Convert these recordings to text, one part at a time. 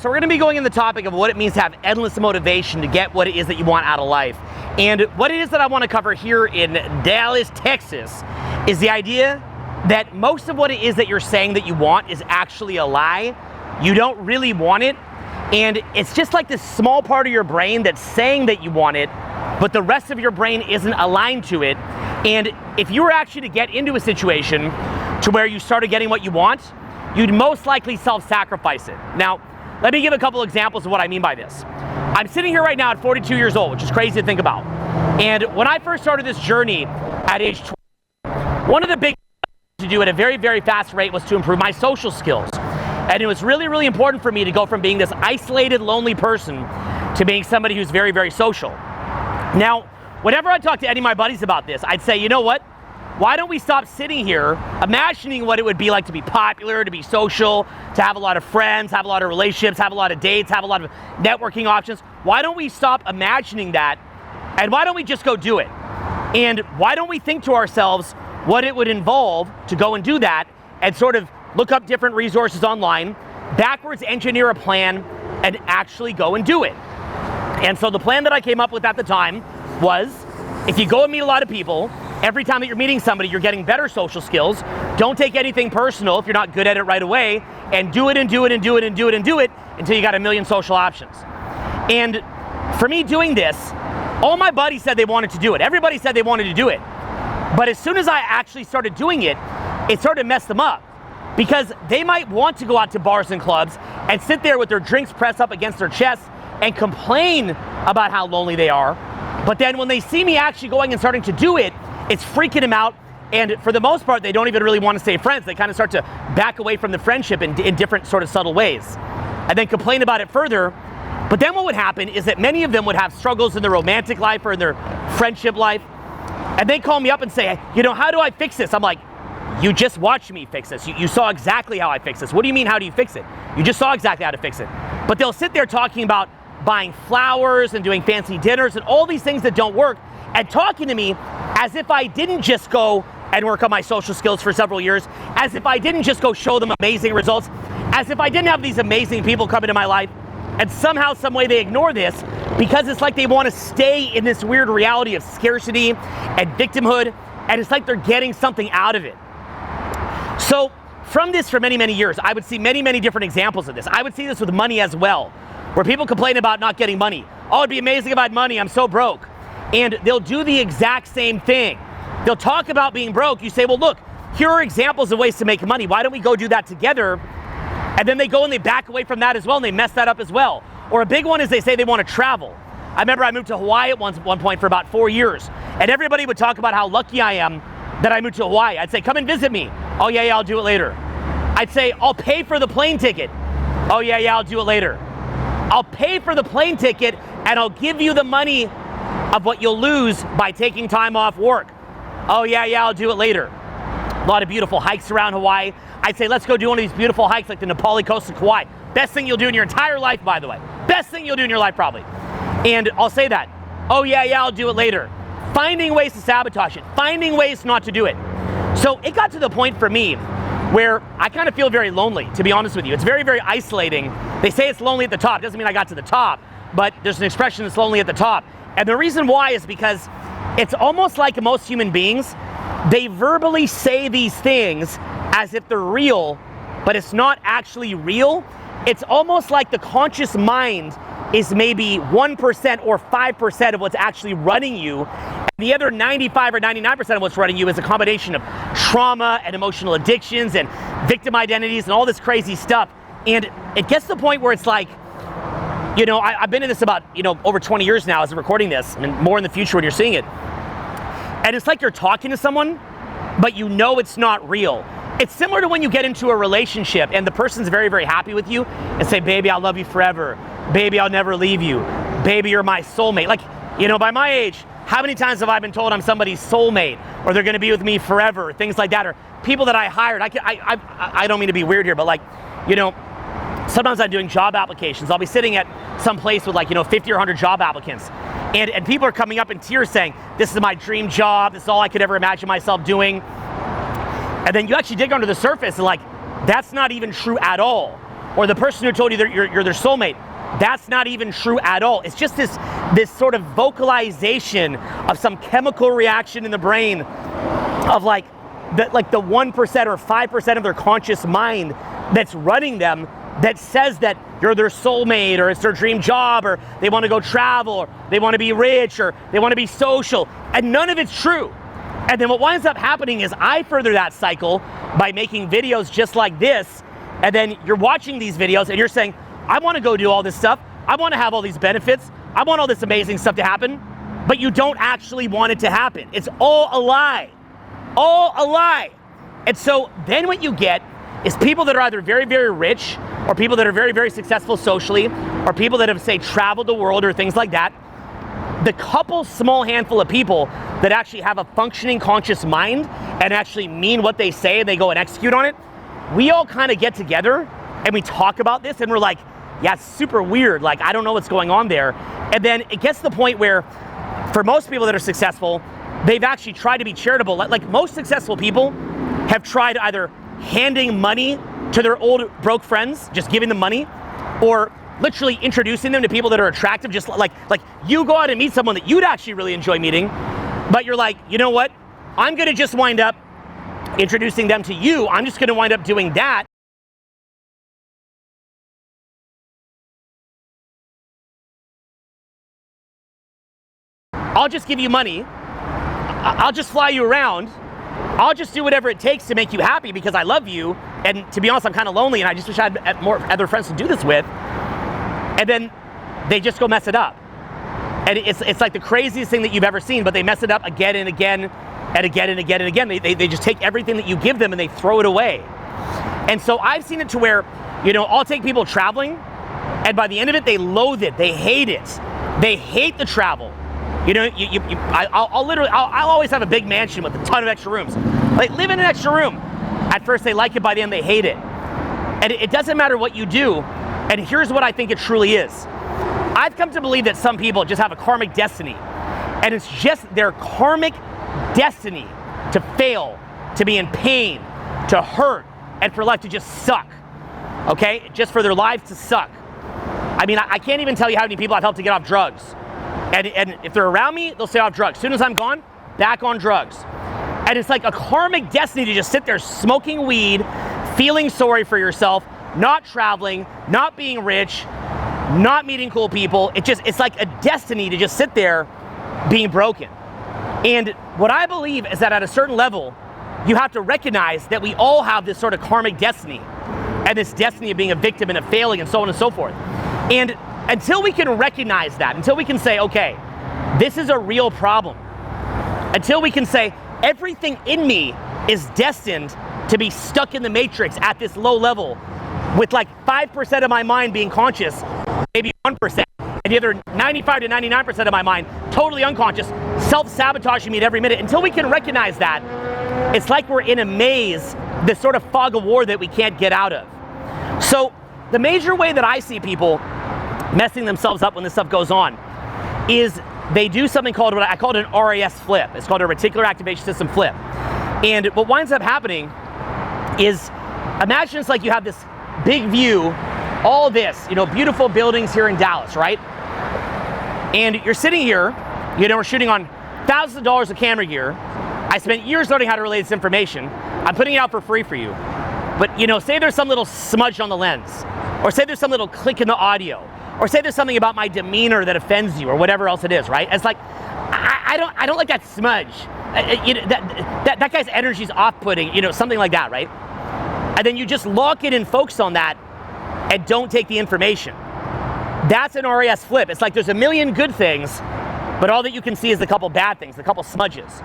So we're going to be going in the topic of what it means to have endless motivation to get what it is that you want out of life. And what it is that I want to cover here in Dallas, Texas, is the idea that most of what it is that you're saying that you want is actually a lie. You don't really want it. And it's just like this small part of your brain that's saying that you want it, but the rest of your brain isn't aligned to it. And if you were actually to get into a situation to where you started getting what you want, you'd most likely self-sacrifice it. Now, let me give a couple examples of what I mean by this. I'm sitting here right now at 42 years old, which is crazy to think about. And when I first started this journey at age 20, one of the big things to do at a very, very fast rate was to improve my social skills. And it was really, really important for me to go from being this isolated, lonely person to being somebody who's very, very social. Now, whenever I talk to any of my buddies about this, I'd say, you know what? Why don't we stop sitting here imagining what it would be like to be popular, to be social, to have a lot of friends, have a lot of relationships, have a lot of dates, have a lot of networking options? Why don't we stop imagining that, and why don't we just go do it? And why don't we think to ourselves what it would involve to go and do that, and sort of look up different resources online, backwards engineer a plan, and actually go and do it? And so the plan that I came up with at the time was, if you go and meet a lot of people, every time that you're meeting somebody, you're getting better social skills. Don't take anything personal if you're not good at it right away, and do it and do it and do it and do it and do it until you got a million social options. And for me doing this, all my buddies said they wanted to do it. Everybody said they wanted to do it. But as soon as I actually started doing it, it started to mess them up. Because they might want to go out to bars and clubs and sit there with their drinks pressed up against their chests and complain about how lonely they are. But then when they see me actually going and starting to do it, it's freaking them out, and for the most part, they don't even really want to stay friends. They kind of start to back away from the friendship in different sort of subtle ways, and then complain about it further. But then what would happen is that many of them would have struggles in their romantic life or in their friendship life, and they call me up and say, you know, how do I fix this? I'm like, you just watched me fix this. You saw exactly how I fix this. What do you mean, how do you fix it? You just saw exactly how to fix it. But they'll sit there talking about buying flowers and doing fancy dinners and all these things that don't work, and talking to me as if I didn't just go and work on my social skills for several years, as if I didn't just go show them amazing results, as if I didn't have these amazing people come into my life, and somehow, some way they ignore this because it's like they want to stay in this weird reality of scarcity and victimhood, and it's like they're getting something out of it. So from this, for many, many years, I would see many, many different examples of this. I would see this with money as well, where people complain about not getting money. Oh, it'd be amazing if I had money, I'm so broke. And they'll do the exact same thing. They'll talk about being broke. You say, well, look, here are examples of ways to make money. Why don't we go do that together? And then they go and they back away from that as well, and they mess that up as well. Or a big one is they say they want to travel. I remember I moved to Hawaii at one point for about 4 years, and everybody would talk about how lucky I am that I moved to Hawaii. I'd say, come and visit me. Oh, yeah, I'll do it later. I'd say, I'll pay for the plane ticket. Oh, yeah, I'll do it later. I'll pay for the plane ticket, and I'll give you the money of what you'll lose by taking time off work. Oh, yeah, I'll do it later. A lot of beautiful hikes around Hawaii. I'd say, let's go do one of these beautiful hikes like the Nepali coast of Kauai. Best thing you'll do in your entire life, by the way. Best thing you'll do in your life, probably. And I'll say that. Oh, yeah, I'll do it later. Finding ways to sabotage it. Finding ways not to do it. So it got to the point for me where I kind of feel very lonely, to be honest with you. It's very, very isolating. They say it's lonely at the top. Doesn't mean I got to the top, but there's an expression that's lonely at the top. And the reason why is because it's almost like most human beings, they verbally say these things as if they're real, but it's not actually real. It's almost like the conscious mind is maybe 1% or 5% of what's actually running you. And the other 95 or 99% of what's running you is a combination of trauma and emotional addictions and victim identities and all this crazy stuff. And it gets to the point where it's like, you know, I've been in this about, over 20 years now as I'm recording this, and more in the future when you're seeing it. And it's like you're talking to someone, but you know it's not real. It's similar to when you get into a relationship and the person's very, very happy with you and say, baby, I'll love you forever. Baby, I'll never leave you. Baby, you're my soulmate. Like, by my age, how many times have I been told I'm somebody's soulmate, or they're gonna be with me forever, things like that, or people that I hired. I don't mean to be weird here, but sometimes I'm doing job applications. I'll be sitting at some place with 50 or 100 job applicants. And people are coming up in tears saying, this is my dream job. This is all I could ever imagine myself doing. And then you actually dig under the surface and that's not even true at all. or the person who told you that you're their soulmate. That's not even true at all. It's just this sort of vocalization of some chemical reaction in the brain of like the 1% or 5% of their conscious mind that's running them, that says that you're their soulmate, or it's their dream job, or they want to go travel, or they want to be rich, or they want to be social, and none of it's true. And then what winds up happening is I further that cycle by making videos just like this, and then you're watching these videos and you're saying, I want to go do all this stuff, I want to have all these benefits, I want all this amazing stuff to happen, but you don't actually want it to happen. It's all a lie. All a lie. And so then what you get is people that are either very, very rich, or people that are very, very successful socially, or people that have, say, traveled the world or things like that. The couple small handful of people that actually have a functioning conscious mind and actually mean what they say and they go and execute on it, we all kind of get together and we talk about this and we're like, yeah, it's super weird. Like, I don't know what's going on there. And then it gets to the point where for most people that are successful, they've actually tried to be charitable. Like most successful people have tried either handing money to their old broke friends, just giving them money, or literally introducing them to people that are attractive, just like you go out and meet someone that you'd actually really enjoy meeting, but you're like, you know what? I'm gonna just wind up introducing them to you. I'm just gonna wind up doing that. I'll just give you money. I'll just fly you around. I'll just do whatever it takes to make you happy because I love you. And to be honest, I'm kind of lonely and I just wish I had more other friends to do this with. And then they just go mess it up. And it's like the craziest thing that you've ever seen, but they mess it up again and again and again and again and again. They just take everything that you give them and they throw it away. And so I've seen it to where, I'll take people traveling and by the end of it, they loathe it. They hate it. They hate the travel. I'll always have a big mansion with a ton of extra rooms. Like, live in an extra room. At first they like it, by the end they hate it. And it doesn't matter what you do. And here's what I think it truly is. I've come to believe that some people just have a karmic destiny. And it's just their karmic destiny to fail, to be in pain, to hurt, and for life to just suck. Okay? Just for their lives to suck. I mean, I can't even tell you how many people I've helped to get off drugs. And if they're around me, they'll stay off drugs. As soon as I'm gone, back on drugs. And it's like a karmic destiny to just sit there smoking weed, feeling sorry for yourself, not traveling, not being rich, not meeting cool people. It's like a destiny to just sit there being broken. And what I believe is that at a certain level, you have to recognize that we all have this sort of karmic destiny and this destiny of being a victim and of failing and so on and so forth. And until we can recognize that, until we can say, okay, this is a real problem, until we can say everything in me is destined to be stuck in the matrix at this low level with like 5% of my mind being conscious, maybe 1%, and the other 95 to 99% of my mind totally unconscious, self-sabotaging me at every minute. Until we can recognize that, it's like we're in a maze, this sort of fog of war that we can't get out of. So the major way that I see people messing themselves up when this stuff goes on is they do something called, what I call it, an RAS flip. It's called a reticular activation system flip. And what winds up happening is, imagine it's like you have this big view, all this, beautiful buildings here in Dallas, right? And you're sitting here, we're shooting on thousands of dollars of camera gear. I spent years learning how to relay this information. I'm putting it out for free for you. But, say there's some little smudge on the lens, or say there's some little click in the audio, or say there's something about my demeanor that offends you, or whatever else it is, right? It's like, I don't like that smudge. That guy's energy is off-putting, something like that, right? And then you just lock it and focus on that and don't take the information. That's an RAS flip. It's like there's a million good things, but all that you can see is the couple bad things, the couple smudges.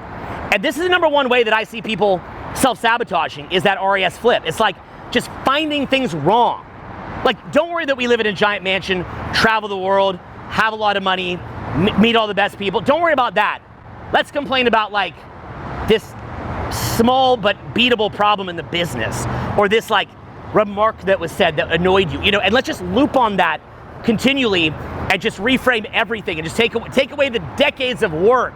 And this is the number one way that I see people self-sabotaging, is that RAS flip. It's like just finding things wrong. Like, don't worry that we live in a giant mansion, travel the world, have a lot of money, meet all the best people. Don't worry about that. Let's complain about like this small but beatable problem in the business, or this like remark that was said that annoyed you, and let's just loop on that continually and just reframe everything and just take away the decades of work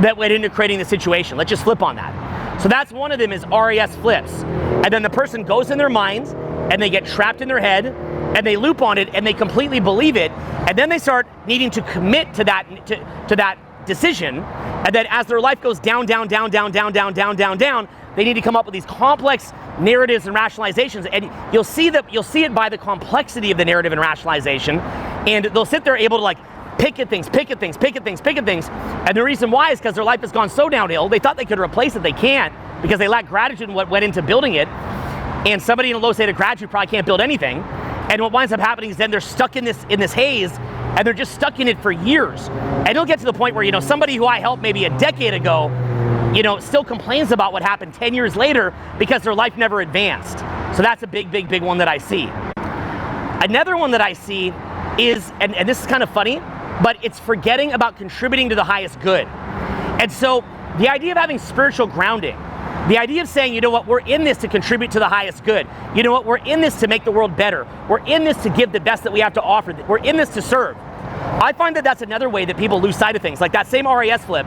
that went into creating the situation. Let's just flip on that. So that's one of them, is RAS flips. And then the person goes in their mind and they get trapped in their head and they loop on it, and they completely believe it, and then they start needing to commit to that decision, and then as their life goes down, down, down, down, down, down, down, down, down, they need to come up with these complex narratives and rationalizations, and you'll see it by the complexity of the narrative and rationalization, and they'll sit there able to like pick at things, and the reason why is because their life has gone so downhill, they thought they could replace it, they can't, because they lack gratitude in what went into building it, and somebody in a low state of gratitude probably can't build anything, and what winds up happening is then they're stuck in this haze, and they're just stuck in it for years, and it'll get to the point where, you know, somebody who I helped maybe a decade ago, you know, still complains about what happened 10 years later because their life never advanced. So that's a big one that I see. Another one that I see is, and this is kind of funny, but it's forgetting about contributing to the highest good. And so the idea of having spiritual grounding, the idea of saying, you know what, we're in this to contribute to the highest good. You know what, we're in this to make the world better. We're in this to give the best that we have to offer. We're in this to serve. I find that that's another way that people lose sight of things. Like that same RAS flip,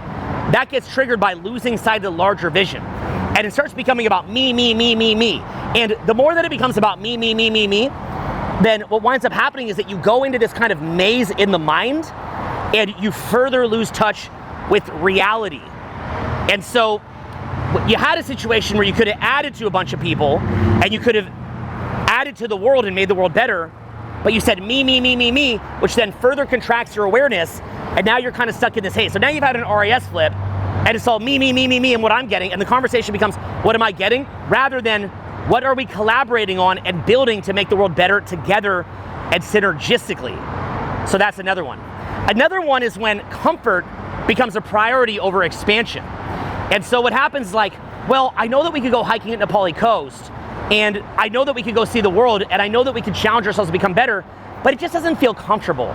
that gets triggered by losing sight of the larger vision. And it starts becoming about me. And the more that it becomes about me, then what winds up happening is that you go into this kind of maze in the mind and you further lose touch with reality. And so you had a situation where you could have added to a bunch of people and you could have added to the world and made the world better, but you said me, which then further contracts your awareness, and now you're kind of stuck in this haze. So now you've had an RAS flip, and it's all me, and what I'm getting, and the conversation becomes, what am I getting? Rather than, what are we collaborating on and building to make the world better together and synergistically? So that's another one. Another one is when comfort becomes a priority over expansion. And so what happens is like, well, I know that we could go hiking at Nepali Coast, and I know that we could go see the world, and I know that we could challenge ourselves to become better, but it just doesn't feel comfortable.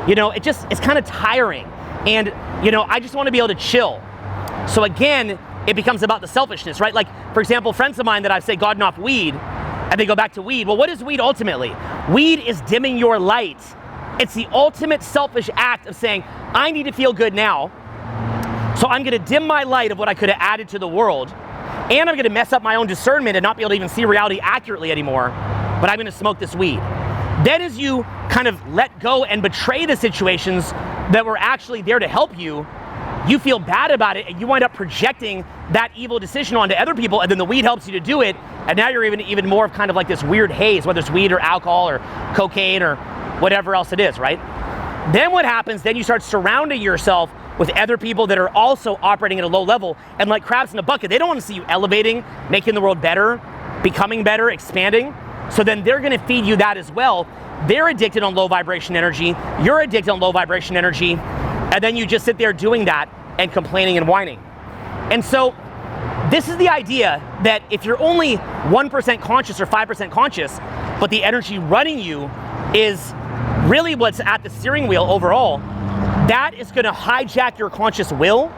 You know, it's kind of tiring. And, you know, I just want to be able to chill. So again, it becomes about the selfishness, right? Like, for example, friends of mine that I've say gotten off weed, and they go back to weed. Well, what is weed ultimately? Weed is dimming your light. It's the ultimate selfish act of saying, I need to feel good now, so I'm gonna dim my light of what I could have added to the world, and I'm gonna mess up my own discernment and not be able to even see reality accurately anymore, but I'm gonna smoke this weed. Then as you kind of let go and betray the situations that were actually there to help you, you feel bad about it, and you wind up projecting that evil decision onto other people, and then the weed helps you to do it, and now you're even more of kind of like this weird haze, whether it's weed or alcohol or cocaine or whatever else it is, right? Then what happens, then you start surrounding yourself with other people that are also operating at a low level, and like crabs in a bucket, they don't want to see you elevating, making the world better, becoming better, expanding. So then they're gonna feed you that as well. They're addicted on low vibration energy, you're addicted on low vibration energy, and then you just sit there doing that and complaining and whining. And so this is the idea that if you're only 1% conscious or 5% conscious, but the energy running you is really what's at the steering wheel overall, that is gonna hijack your conscious will,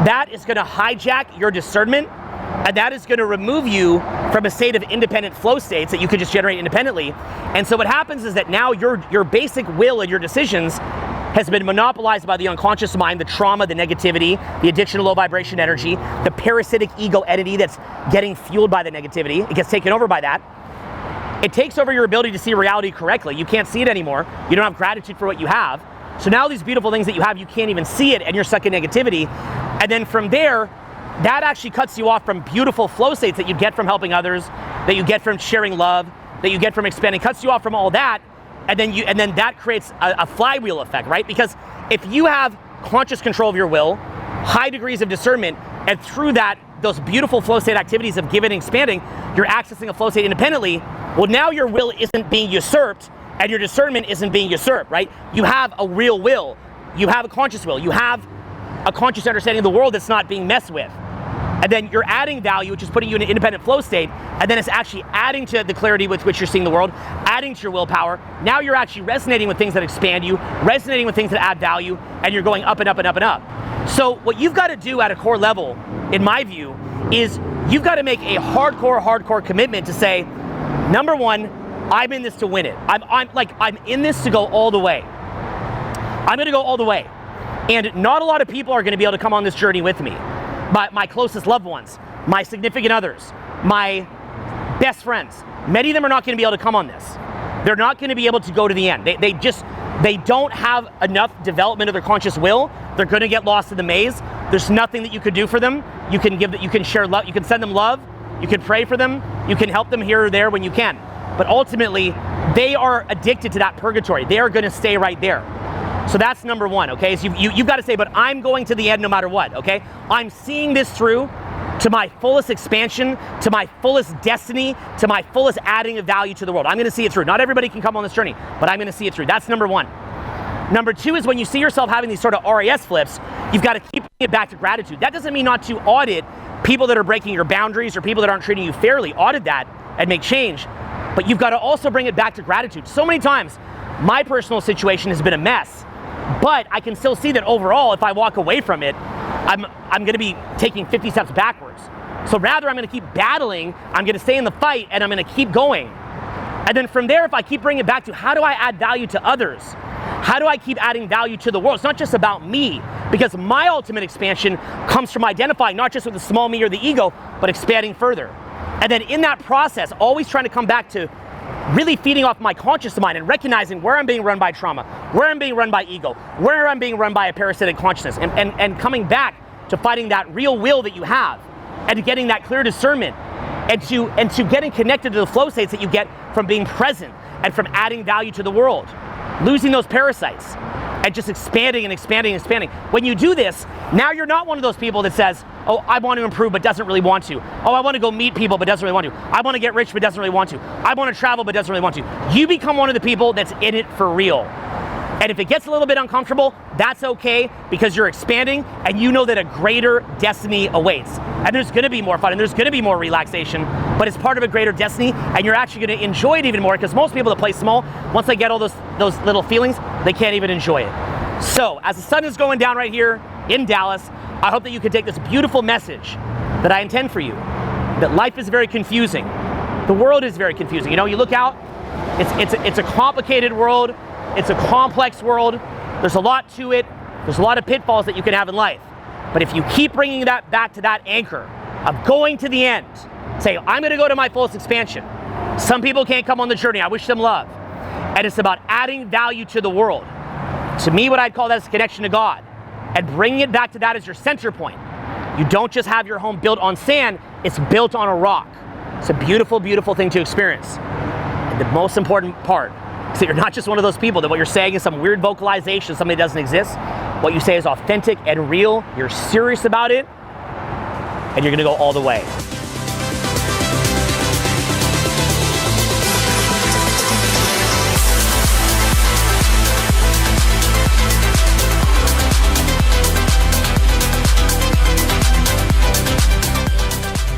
that is gonna hijack your discernment, and that is gonna remove you from a state of independent flow states that you could just generate independently. And so what happens is that now your basic will and your decisions has been monopolized by the unconscious mind, the trauma, the negativity, the addiction to low vibration energy, the parasitic ego entity that's getting fueled by the negativity. It gets taken over by that. It takes over your ability to see reality correctly. You can't see it anymore. You don't have gratitude for what you have. So now these beautiful things that you have, you can't even see it, and you're stuck in negativity. And then from there, that actually cuts you off from beautiful flow states that you get from helping others, that you get from sharing love, that you get from expanding, cuts you off from all that. And then that creates a flywheel effect, right? Because if you have conscious control of your will, high degrees of discernment, and through that, those beautiful flow state activities of giving and expanding, you're accessing a flow state independently, well, now your will isn't being usurped, and your discernment isn't being usurped, right? You have a real will. You have a conscious will. You have a conscious understanding of the world that's not being messed with. And then you're adding value, which is putting you in an independent flow state, and then it's actually adding to the clarity with which you're seeing the world, adding to your willpower. Now you're actually resonating with things that expand you, resonating with things that add value, and you're going up and up and up and up. So what you've got to do at a core level, in my view, is you've got to make a hardcore commitment to say, number one, I'm in this to win it. I'm in this to go all the way. I'm gonna go all the way. And not a lot of people are gonna be able to come on this journey with me. But my closest loved ones, my significant others, my best friends, many of them are not gonna be able to come on this. they're not going to be able to go to the end. They don't have enough development of their conscious will. They're going to get lost in the maze. There's nothing that you could do for them. You can share love. You can send them love. You can pray for them. You can help them here or there when you can. But ultimately, they are addicted to that purgatory. They are going to stay right there. So that's number one, okay? So you've got to say, but I'm going to the end no matter what, okay? I'm seeing this through to my fullest expansion, to my fullest destiny, to my fullest adding of value to the world. I'm going to see it through. Not everybody can come on this journey, but I'm going to see it through. That's number one. Number two is when you see yourself having these sort of RAS flips, you've got to keep it back to gratitude. That doesn't mean not to audit people that are breaking your boundaries or people that aren't treating you fairly. Audit that and make change. But you've got to also bring it back to gratitude. So many times, my personal situation has been a mess, but I can still see that overall, if I walk away from it, I'm going to be taking 50 steps backwards. So rather, I'm going to keep battling, I'm going to stay in the fight, and I'm going to keep going. And then from there, if I keep bringing it back to how do I add value to others? How do I keep adding value to the world? It's not just about me, because my ultimate expansion comes from identifying not just with the small me or the ego, but expanding further. And then in that process, always trying to come back to really feeding off my conscious mind and recognizing where I'm being run by trauma, where I'm being run by ego, where I'm being run by a parasitic consciousness, and coming back to finding that real will that you have and getting that clear discernment and to getting connected to the flow states that you get from being present and from adding value to the world, losing those parasites and just expanding and expanding and expanding. When you do this, now you're not one of those people that says, oh, I want to improve but doesn't really want to. Oh, I want to go meet people but doesn't really want to. I want to get rich but doesn't really want to. I want to travel but doesn't really want to. You become one of the people that's in it for real. And if it gets a little bit uncomfortable, that's okay, because you're expanding and you know that a greater destiny awaits. And there's going to be more fun and there's going to be more relaxation, but it's part of a greater destiny, and you're actually going to enjoy it even more, because most people that play small, once they get all those little feelings, they can't even enjoy it. So as the sun is going down right here in Dallas, I hope that you can take this beautiful message that I intend for you, that life is very confusing. The world is very confusing. You know, you look out, it's a complicated world. It's a complex world. There's a lot to it. There's a lot of pitfalls that you can have in life. But if you keep bringing that back to that anchor of going to the end, say, I'm going to go to my fullest expansion. Some people can't come on the journey. I wish them love. And it's about adding value to the world. To me, what I'd call that is connection to God, and bringing it back to that as your center point. You don't just have your home built on sand. It's built on a rock. It's a beautiful, beautiful thing to experience. And the most important part, so you're not just one of those people that what you're saying is some weird vocalization, something that doesn't exist. What you say is authentic and real. You're serious about it, and you're gonna go all the way.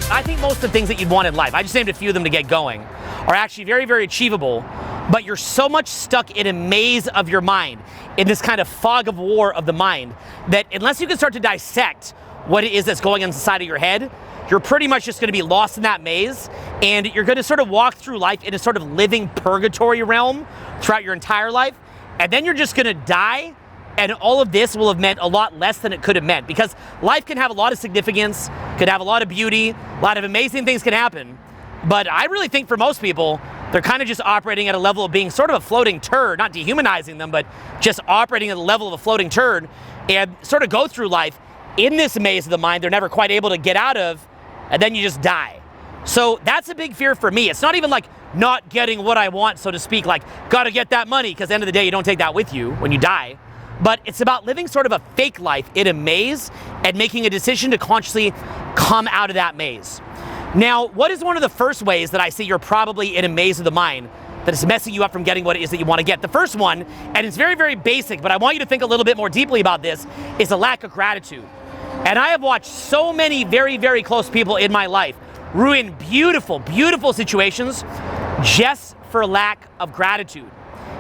I think most of the things that you'd want in life, I just named a few of them to get going, are actually very, very achievable. But you're so much stuck in a maze of your mind, in this kind of fog of war of the mind, that unless you can start to dissect what it is that's going on inside of your head, you're pretty much just going to be lost in that maze, and you're going to sort of walk through life in a sort of living purgatory realm throughout your entire life, and then you're just going to die, and all of this will have meant a lot less than it could have meant, because life can have a lot of significance, could have a lot of beauty, a lot of amazing things can happen, but I really think for most people, they're kind of just operating at a level of being sort of a floating turd, not dehumanizing them, but just operating at the level of a floating turd, and sort of go through life in this maze of the mind they're never quite able to get out of, and then you just die. So that's a big fear for me. It's not even like not getting what I want, so to speak, like gotta get that money, because at the end of the day you don't take that with you when you die. But it's about living sort of a fake life in a maze and making a decision to consciously come out of that maze. Now, what is one of the first ways that I see you're probably in a maze of the mind that is messing you up from getting what it is that you want to get? The first one, and it's very, very basic, but I want you to think a little bit more deeply about this, is a lack of gratitude. And I have watched so many very, very close people in my life ruin beautiful, beautiful situations just for lack of gratitude.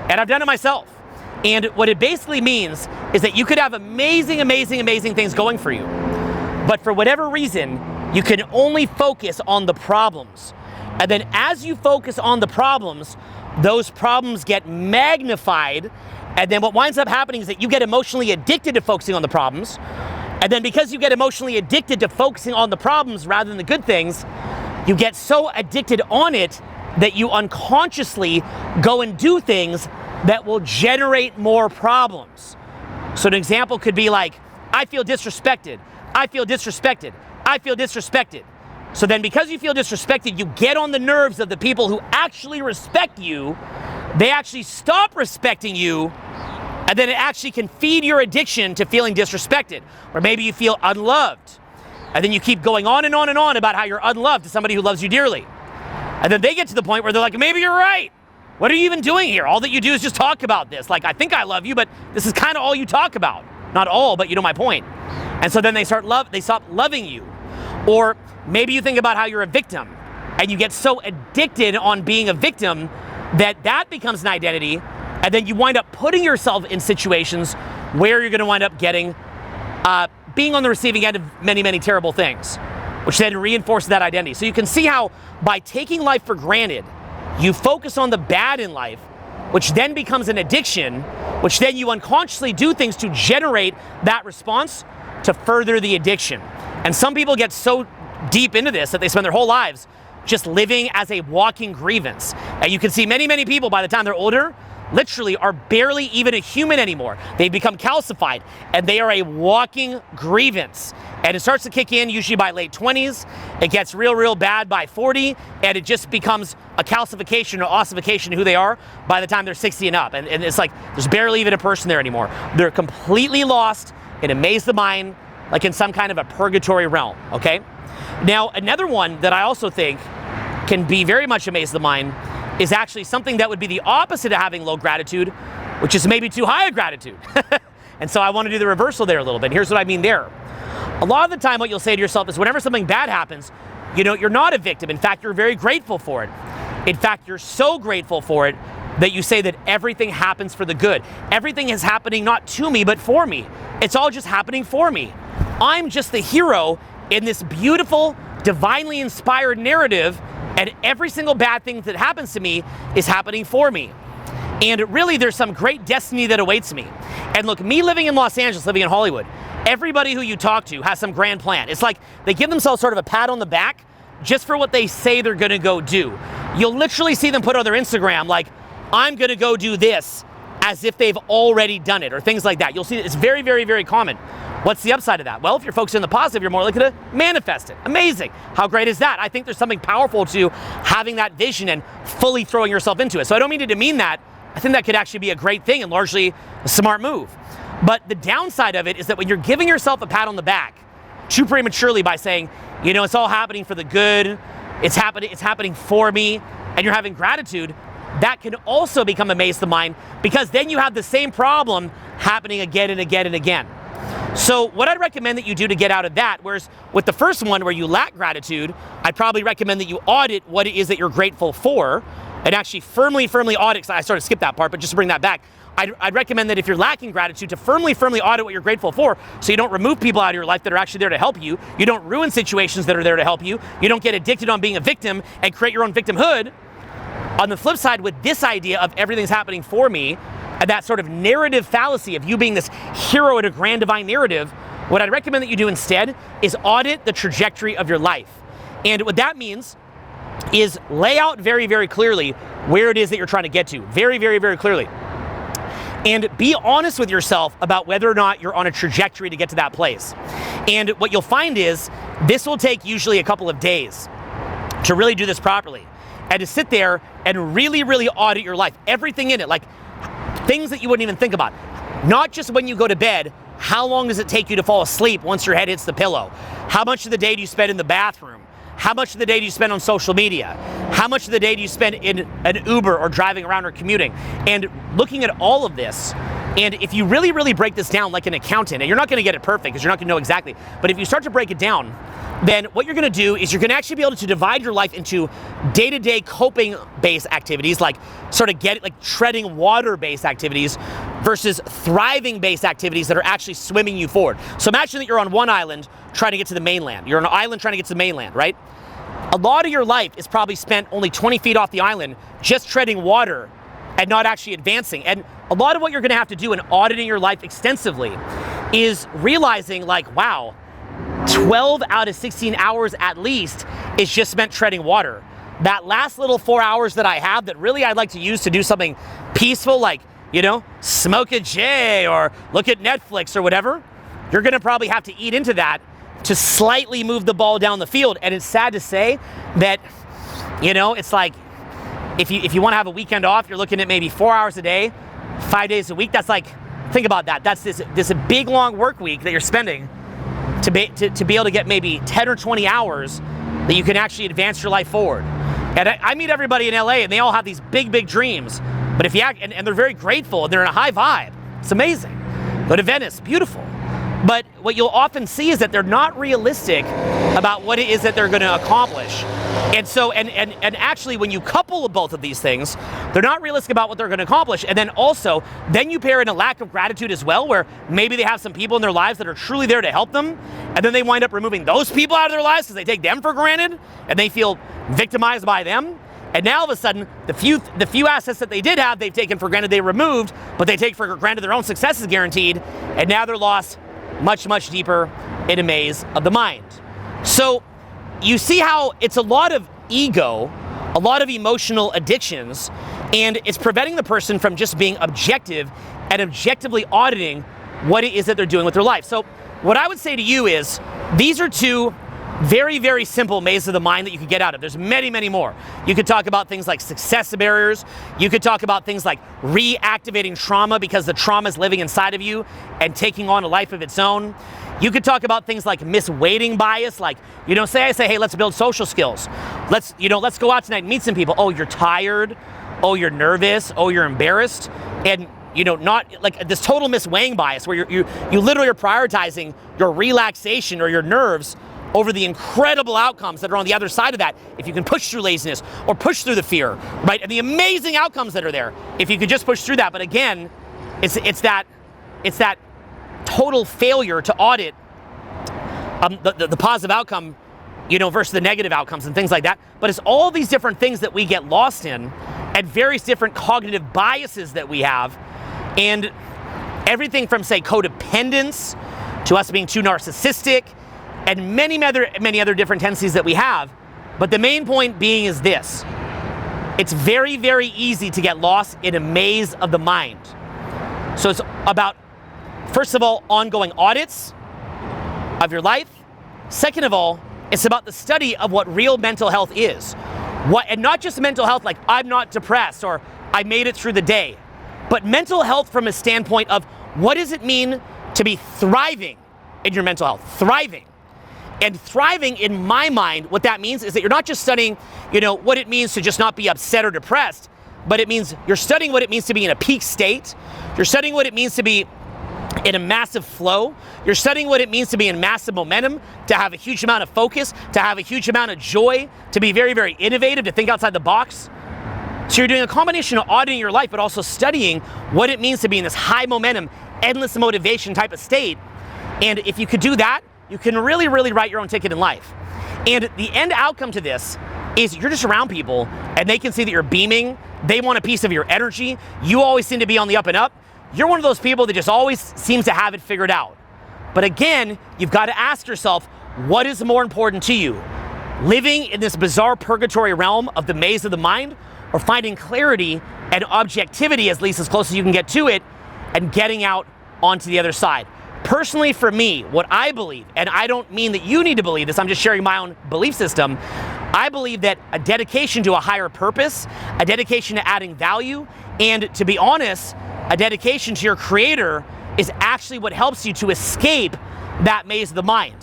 And I've done it myself. And what it basically means is that you could have amazing, amazing, amazing things going for you, but for whatever reason, you can only focus on the problems. And then as you focus on the problems, those problems get magnified. And then what winds up happening is that you get emotionally addicted to focusing on the problems. And then because you get emotionally addicted to focusing on the problems rather than the good things, you get so addicted on it that you unconsciously go and do things that will generate more problems. So an example could be like, I feel disrespected, I feel disrespected, I feel disrespected. So then because you feel disrespected, you get on the nerves of the people who actually respect you. They actually stop respecting you, and then it actually can feed your addiction to feeling disrespected. Or maybe you feel unloved, and then you keep going on and on and on about how you're unloved to somebody who loves you dearly. And then they get to the point where they're like, maybe you're right. What are you even doing here? All that you do is just talk about this. Like, I think I love you, but this is kind of all you talk about. Not all, but you know my point. And so then they stop loving you. Or maybe you think about how you're a victim, and you get so addicted on being a victim that becomes an identity, and then you wind up putting yourself in situations where you're gonna wind up getting, being on the receiving end of many, many terrible things, which then reinforces that identity. So you can see how by taking life for granted, you focus on the bad in life, which then becomes an addiction, which then you unconsciously do things to generate that response to further the addiction. And some people get so deep into this that they spend their whole lives just living as a walking grievance. And you can see many, many people by the time they're older, literally are barely even a human anymore. They become calcified, and they are a walking grievance. And it starts to kick in usually by late 20s. It gets real, real bad by 40, and it just becomes a calcification or ossification of who they are by the time they're 60 and up. And it's like there's barely even a person there anymore. They're completely lost in a maze of the mind, like in some kind of a purgatory realm, okay? Now, another one that I also think can be very much a maze of the mind is actually something that would be the opposite of having low gratitude, which is maybe too high a gratitude. And so I want to do the reversal there a little bit. Here's what I mean there. A lot of the time what you'll say to yourself is whenever something bad happens, you know, you're not a victim. In fact, you're very grateful for it. In fact, you're so grateful for it that you say that everything happens for the good. Everything is happening not to me, but for me. It's all just happening for me. I'm just the hero in this beautiful, divinely inspired narrative, and every single bad thing that happens to me is happening for me. And really, there's some great destiny that awaits me. And look, me living in Los Angeles, living in Hollywood, everybody who you talk to has some grand plan. It's like they give themselves sort of a pat on the back just for what they say they're gonna go do. You'll literally see them put on their Instagram like, I'm gonna go do this, as if they've already done it, or things like that. You'll see it's very, very, very common. What's the upside of that? Well, if you're focusing on the positive, you're more likely to manifest it. Amazing. How great is that? I think there's something powerful to having that vision and fully throwing yourself into it. So I don't mean to demean that. I think that could actually be a great thing and largely a smart move. But the downside of it is that when you're giving yourself a pat on the back too prematurely by saying, you know, it's all happening for the good, it's happening for me, and you're having gratitude, that can also become a maze of the mind, because then you have the same problem happening again and again and again. So what I'd recommend that you do to get out of that, whereas with the first one where you lack gratitude, I'd probably recommend that you audit what it is that you're grateful for, and actually firmly audit, because I sort of skipped that part, but just to bring that back, I'd recommend that if you're lacking gratitude, to firmly audit what you're grateful for, so you don't remove people out of your life that are actually there to help you, you don't ruin situations that are there to help you, you don't get addicted on being a victim and create your own victimhood. On the flip side, with this idea of everything's happening for me, and that sort of narrative fallacy of you being this hero in a grand divine narrative, what I'd recommend that you do instead is audit the trajectory of your life. And what that means is lay out very, very clearly where it is that you're trying to get to. Very, very, very clearly. And be honest with yourself about whether or not you're on a trajectory to get to that place. And what you'll find is this will take usually a couple of days to really do this properly. And to sit there and really, really audit your life. Everything in it, like things that you wouldn't even think about. Not just when you go to bed, how long does it take you to fall asleep once your head hits the pillow? How much of the day do you spend in the bathroom? How much of the day do you spend on social media? How much of the day do you spend in an Uber or driving around or commuting? And looking at all of this, and if you really, really break this down like an accountant, and you're not gonna get it perfect because you're not gonna know exactly, but if you start to break it down, then what you're gonna do is you're gonna actually be able to divide your life into day-to-day coping-based activities, like sort of treading water-based activities versus thriving-based activities that are actually swimming you forward. So imagine that you're on one island trying to get to the mainland. You're on an island trying to get to the mainland, right? A lot of your life is probably spent only 20 feet off the island just treading water and not actually advancing. And a lot of what you're gonna have to do in auditing your life extensively is realizing like, wow, 12 out of 16 hours at least is just spent treading water. that last little 4 hours that I have that really I'd like to use to do something peaceful, like, smoke a J or look at Netflix or whatever, you're going to probably have to eat into that to slightly move the ball down the field. And it's sad to say that, it's like, if you want to have a weekend off, you're looking at maybe 4 hours a day, 5 days a week. That's like, think about that. That's this big long work week that you're spending to be able to get maybe 10 or 20 hours that you can actually advance your life forward. And I meet everybody in LA and they all have these big, big dreams. But if you act, and they're very grateful and they're in a high vibe, it's amazing. Go to Venice, beautiful. But what you'll often see is that they're not realistic about what it is that they're going to accomplish. And so, and actually when you couple both of these things, they're not realistic about what they're going to accomplish. And then also, then you pair in a lack of gratitude as well, where maybe they have some people in their lives that are truly there to help them. And then they wind up removing those people out of their lives because they take them for granted and they feel victimized by them. And now all of a sudden, the few assets that they did have, they've taken for granted, they removed, but they take for granted their own success is guaranteed. And now they're lost much, much deeper in a maze of the mind. So you see how it's a lot of ego, a lot of emotional addictions, and it's preventing the person from just being objective and objectively auditing what it is that they're doing with their life. So what I would say to you is, these are two very, very simple mazes of the mind that you could get out of. There's many, many more. You could talk about things like success barriers. You could talk about things like reactivating trauma because the trauma is living inside of you and taking on a life of its own. You could talk about things like misweighting bias, like, say I say, hey, let's build social skills. Let's go out tonight and meet some people. Oh, you're tired. Oh, you're nervous. Oh, you're embarrassed. And not like this total misweighing bias where you literally are prioritizing your relaxation or your nerves over the incredible outcomes that are on the other side of that, if you can push through laziness or push through the fear, right? And the amazing outcomes that are there, if you could just push through that. But again, it's that total failure to audit the positive outcome, versus the negative outcomes and things like that. But it's all these different things that we get lost in and various different cognitive biases that we have. And everything from, say, codependence to us being too narcissistic, and many other different tendencies that we have. But the main point being is this: it's very, very easy to get lost in a maze of the mind. So it's about, first of all, ongoing audits of your life. Second of all, it's about the study of what real mental health is. And not just mental health like I'm not depressed or I made it through the day, but mental health from a standpoint of what does it mean to be thriving in your mental health, thriving. And thriving, in my mind, what that means is that you're not just studying, what it means to just not be upset or depressed, but it means you're studying what it means to be in a peak state. You're studying what it means to be in a massive flow. You're studying what it means to be in massive momentum, to have a huge amount of focus, to have a huge amount of joy, to be very, very innovative, to think outside the box. So you're doing a combination of auditing your life, but also studying what it means to be in this high momentum, endless motivation type of state. And if you could do that, you can really, really write your own ticket in life. And the end outcome to this is you're just around people and they can see that you're beaming. They want a piece of your energy. You always seem to be on the up and up. You're one of those people that just always seems to have it figured out. But again, you've got to ask yourself, what is more important to you? Living in this bizarre purgatory realm of the maze of the mind, or finding clarity and objectivity, at least as close as you can get to it, and getting out onto the other side? Personally, for me, what I believe, and I don't mean that you need to believe this, I'm just sharing my own belief system. I believe that a dedication to a higher purpose, a dedication to adding value, and to be honest, a dedication to your creator is actually what helps you to escape that maze of the mind.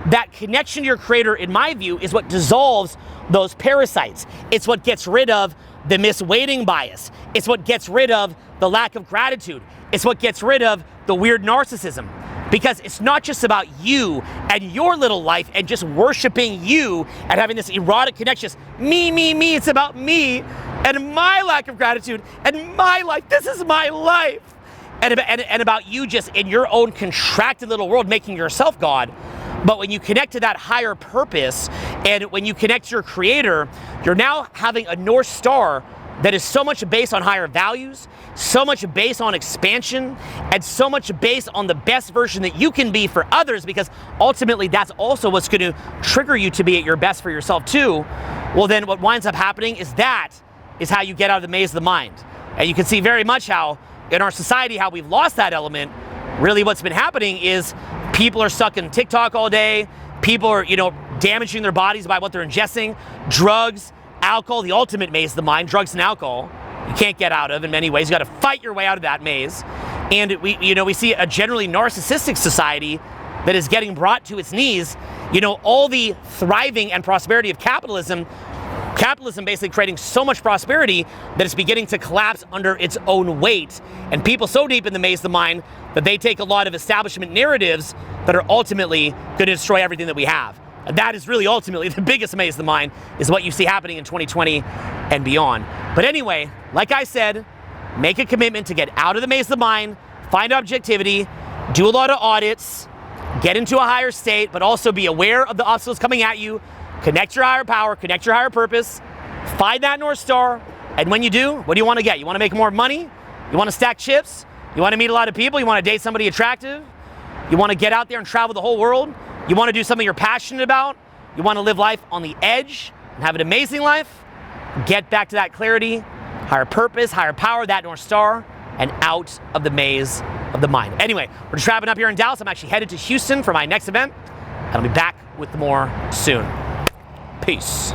That connection to your creator, in my view, is what dissolves those parasites. It's what gets rid of the misweighting bias. It's what gets rid of the lack of gratitude. It's what gets rid of the weird narcissism. Because it's not just about you and your little life and just worshiping you and having this erotic connection. Just me. It's about me and my lack of gratitude and my life. This is my life. And about you just in your own contracted little world making yourself God. But when you connect to that higher purpose and when you connect to your creator, you're now having a North Star that is so much based on higher values, so much based on expansion, and so much based on the best version that you can be for others, because ultimately that's also what's going to trigger you to be at your best for yourself too, well then what winds up happening is that is how you get out of the maze of the mind. And you can see very much how in our society, how we've lost that element. Really what's been happening is people are stuck in TikTok all day, people are, damaging their bodies by what they're ingesting, drugs, alcohol, the ultimate maze of the mind, drugs and alcohol, you can't get out of in many ways. You got to fight your way out of that maze. And we see a generally narcissistic society that is getting brought to its knees. All the thriving and prosperity of capitalism basically creating so much prosperity that it's beginning to collapse under its own weight. And people so deep in the maze of the mind that they take a lot of establishment narratives that are ultimately going to destroy everything that we have. And that is really ultimately the biggest maze of the mind, is what you see happening in 2020 and beyond. But anyway, like I said, make a commitment to get out of the maze of the mind, find objectivity, do a lot of audits, get into a higher state, but also be aware of the obstacles coming at you, connect your higher power, connect your higher purpose, find that North Star, and when you do, what do you want to get? You want to make more money? You want to stack chips? You want to meet a lot of people? You want to date somebody attractive? You want to get out there and travel the whole world? You want to do something you're passionate about? You want to live life on the edge and have an amazing life? Get back to that clarity, higher purpose, higher power, that North Star, and out of the maze of the mind. Anyway, we're just wrapping up here in Dallas. I'm actually headed to Houston for my next event, and I'll be back with more soon. Peace.